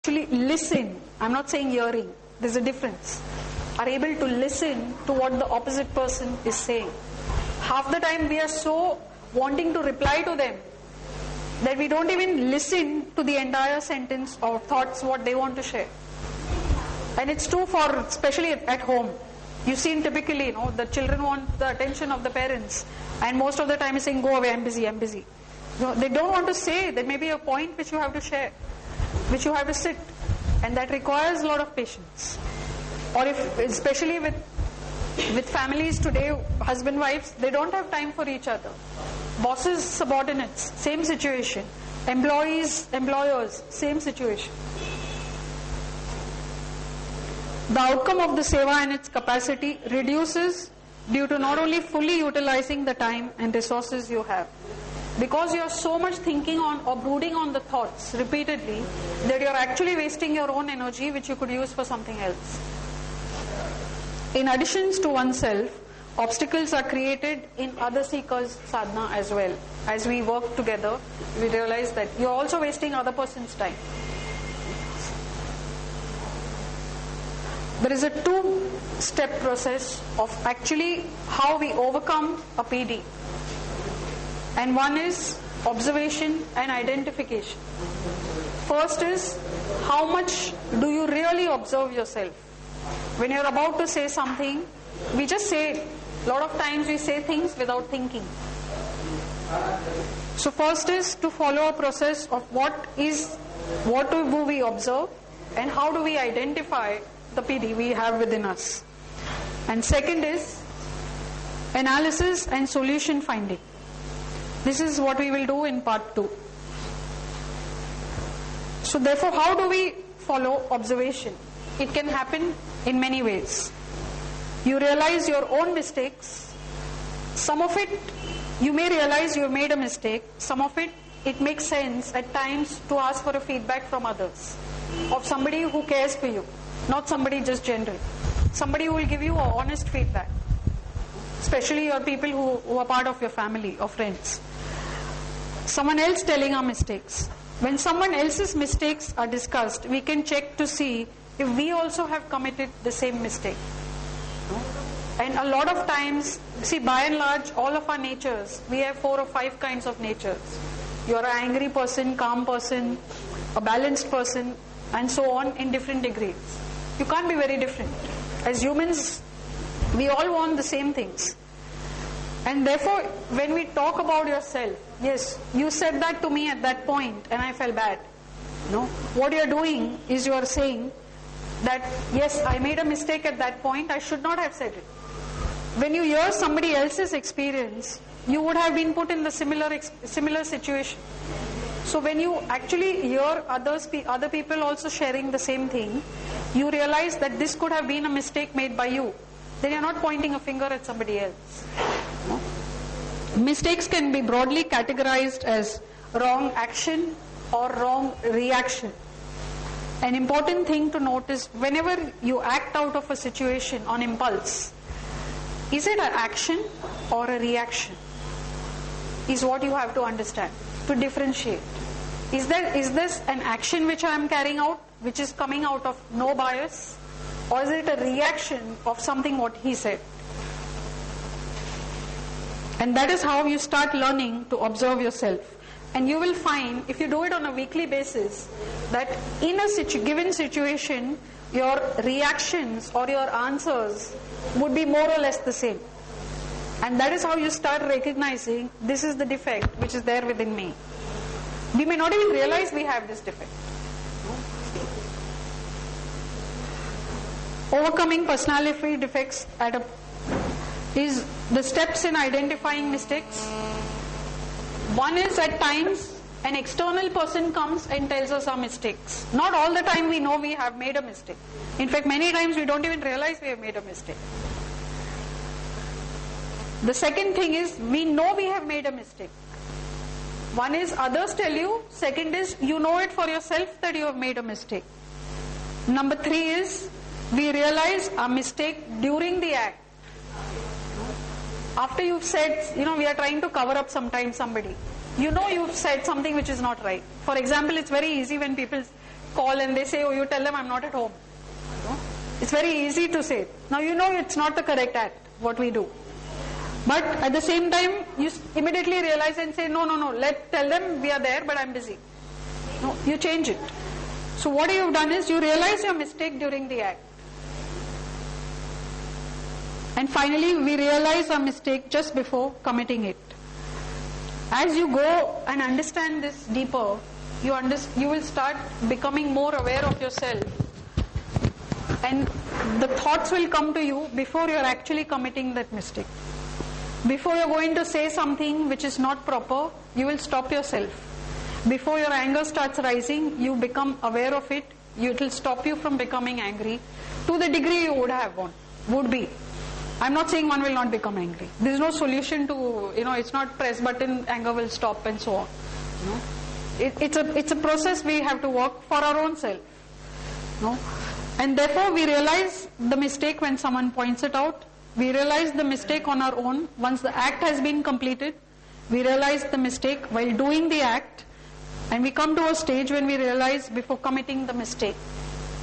actually listen, I'm not saying hearing, there's a difference, are able to listen to what the opposite person is saying. Half the time we are so wanting to reply to them that we don't even listen to the entire sentence or thoughts what they want to share. And it's true for, especially at home. You've seen typically, the children want the attention of the parents, and most of the time is saying, go away, I'm busy, I'm busy. They don't want to say that maybe a point which you have to share, which you have to sit, and that requires a lot of patience. Or if, especially with families today, husband, wives, they don't have time for each other. Bosses, subordinates, same situation. Employees, employers, same situation. The outcome of the seva and its capacity reduces due to not only fully utilizing the time and resources you have, because you are so much thinking on or brooding on the thoughts repeatedly that you are actually wasting your own energy which you could use for something else. In addition to oneself, obstacles are created in other seekers' sadhana as well. As we work together, we realize that you are also wasting other person's time. There is a two-step process of actually how we overcome a PD. And one is observation and identification. First is, how much do you really observe yourself? When you're about to say something, we just say it. A lot of times we say things without thinking. So first is to follow a process of what do we observe and how do we identify the PD we have within us. And second is analysis and solution finding. This is what we will do in part 2. So therefore, how do we follow observation? It can happen in many ways. You realize your own mistakes. Some of it, you may realize you have made a mistake. Some of it, it makes sense at times to ask for a feedback from others, of somebody who cares for you, not somebody just general. Somebody who will give you honest feedback, especially your people who are part of your family or friends. Someone else telling our mistakes. When someone else's mistakes are discussed, we can check to see if we also have committed the same mistake. And a lot of times, see, by and large, all of our natures, we have 4 or 5 kinds of natures. You're an angry person, calm person, a balanced person, and so on in different degrees. You can't be very different. As humans, we all want the same things. And therefore, when we talk about yourself, yes, you said that to me at that point and I felt bad. No, what you are doing is you are saying that, yes, I made a mistake at that point, I should not have said it. When you hear somebody else's experience, you would have been put in the similar situation. So when you actually hear other people also sharing the same thing, you realize that this could have been a mistake made by you. Then you're not pointing a finger at somebody else. No? Mistakes can be broadly categorized as wrong action or wrong reaction. An important thing to note is whenever you act out of a situation on impulse, is it an action or a reaction? Is what you have to understand to differentiate. Is this an action which I am carrying out, which is coming out of no bias, or is it a reaction of something what he said? And that is how you start learning to observe yourself. And you will find, if you do it on a weekly basis, that in a given situation, your reactions or your answers would be more or less the same. And that is how you start recognizing this is the defect which is there within me. We may not even realize we have this defect. Overcoming personality defects is the steps in identifying mistakes. One is at times an external person comes and tells us our mistakes. Not all the time we know we have made a mistake. In fact, many times we don't even realize we have made a mistake. The second thing is we know we have made a mistake. One is others tell you. Second is you know it for yourself that you have made a mistake. Number 3 is we realize our mistake during the act. After you've said, we are trying to cover up sometimes somebody. You know you've said something which is not right. For example, it's very easy when people call and they say, oh, you tell them I'm not at home. You know? It's very easy to say. Now you know it's not the correct act, what we do. But at the same time, you immediately realize and say, no, tell them we are there, but I'm busy. No, you change it. So what you've done is you realize your mistake during the act. And finally, we realize our mistake just before committing it. As you go and understand this deeper, you will start becoming more aware of yourself. And the thoughts will come to you before you're actually committing that mistake. Before you're going to say something which is not proper, you will stop yourself. Before your anger starts rising, you become aware of it. It will stop you from becoming angry to the degree you would be. I'm not saying one will not become angry. There is no solution to, it's not press button, anger will stop and so on. It's a process we have to work for our own self. And therefore we realize the mistake when someone points it out. We realize the mistake on our own once the act has been completed. We realize the mistake while doing the act, and we come to a stage when we realize before committing the mistake.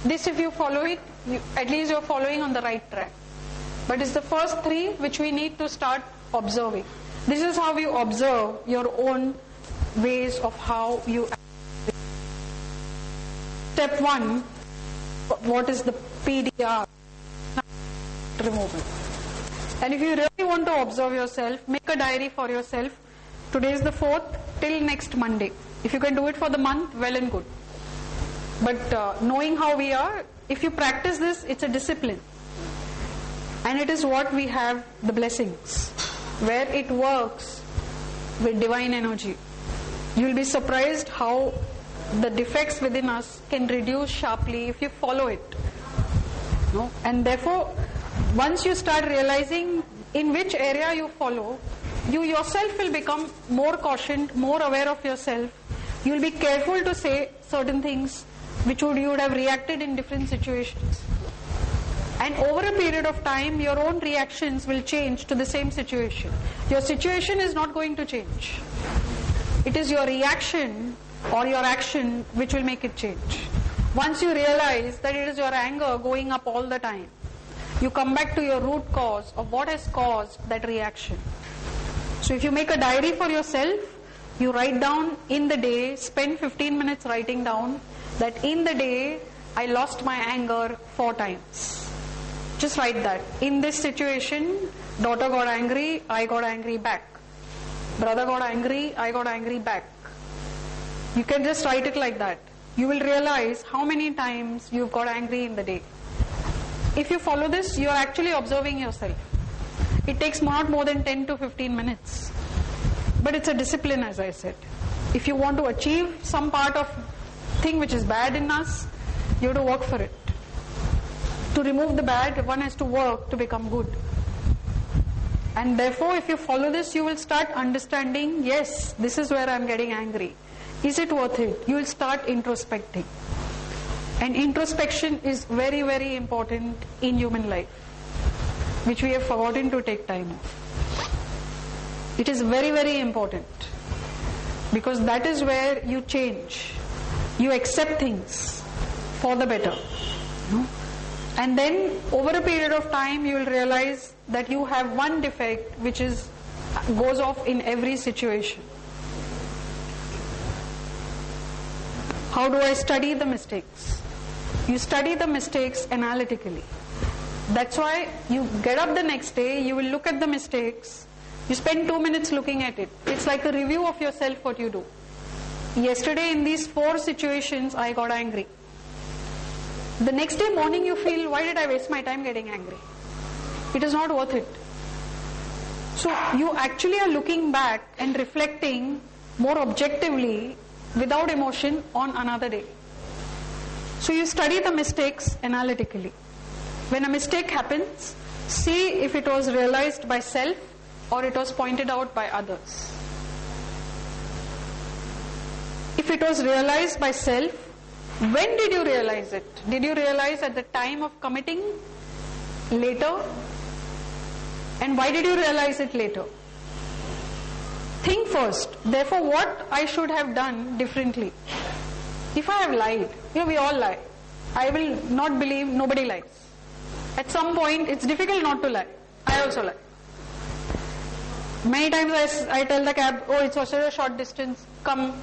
This, if you follow it, at least you're following on the right track. But it's the first three which we need to start observing. This is how you observe your own ways of how you act. Step 1, what is the PDR? Removal. And if you really want to observe yourself, make a diary for yourself. Today is the 4th, till next Monday. If you can do it for the month, well and good. But knowing how we are, if you practice this, it's a discipline. And it is what we have, the blessings, where it works with divine energy. You will be surprised how the defects within us can reduce sharply if you follow it. And therefore, once you start realizing in which area you follow, you yourself will become more cautioned, more aware of yourself. You will be careful to say certain things which you would have reacted in different situations. And over a period of time, your own reactions will change to the same situation. Your situation is not going to change. It is your reaction or your action which will make it change. Once you realize that it is your anger going up all the time, you come back to your root cause of what has caused that reaction. So if you make a diary for yourself, you write down in the day, spend 15 minutes writing down that in the day I lost my anger 4 times. Just write that. In this situation, daughter got angry, I got angry back. Brother got angry, I got angry back. You can just write it like that. You will realize how many times you've got angry in the day. If you follow this, you are actually observing yourself. It takes not more than 10 to 15 minutes. But it's a discipline, as I said. If you want to achieve some part of thing which is bad in us, you have to work for it. To remove the bad, one has to work to become good. And therefore, if you follow this, you will start understanding, yes, this is where I'm getting angry. Is it worth it? You will start introspecting. And introspection is very, very important in human life, which we have forgotten to take time of. It is very, very important, because that is where you change. You accept things for the better. And then over a period of time you will realize that you have one defect which goes off in every situation. How do I study the mistakes? You study the mistakes analytically. That's why you get up the next day, you will look at the mistakes, you spend 2 minutes looking at it. It's like a review of yourself, what you do. Yesterday in these 4 situations I got angry. The next day morning you feel, why did I waste my time getting angry? It is not worth it. So you actually are looking back and reflecting more objectively, without emotion, on another day. So you study the mistakes analytically. When a mistake happens, see if it was realized by self or it was pointed out by others. If it was realized by self, when did you realize it? Did you realize at the time of committing? Later? And why did you realize it later? Think first. Therefore, what I should have done differently? If I have lied, we all lie. I will not believe nobody lies. At some point, it's difficult not to lie. I also lie. Many times I tell the cab, oh, it's such a short distance, come.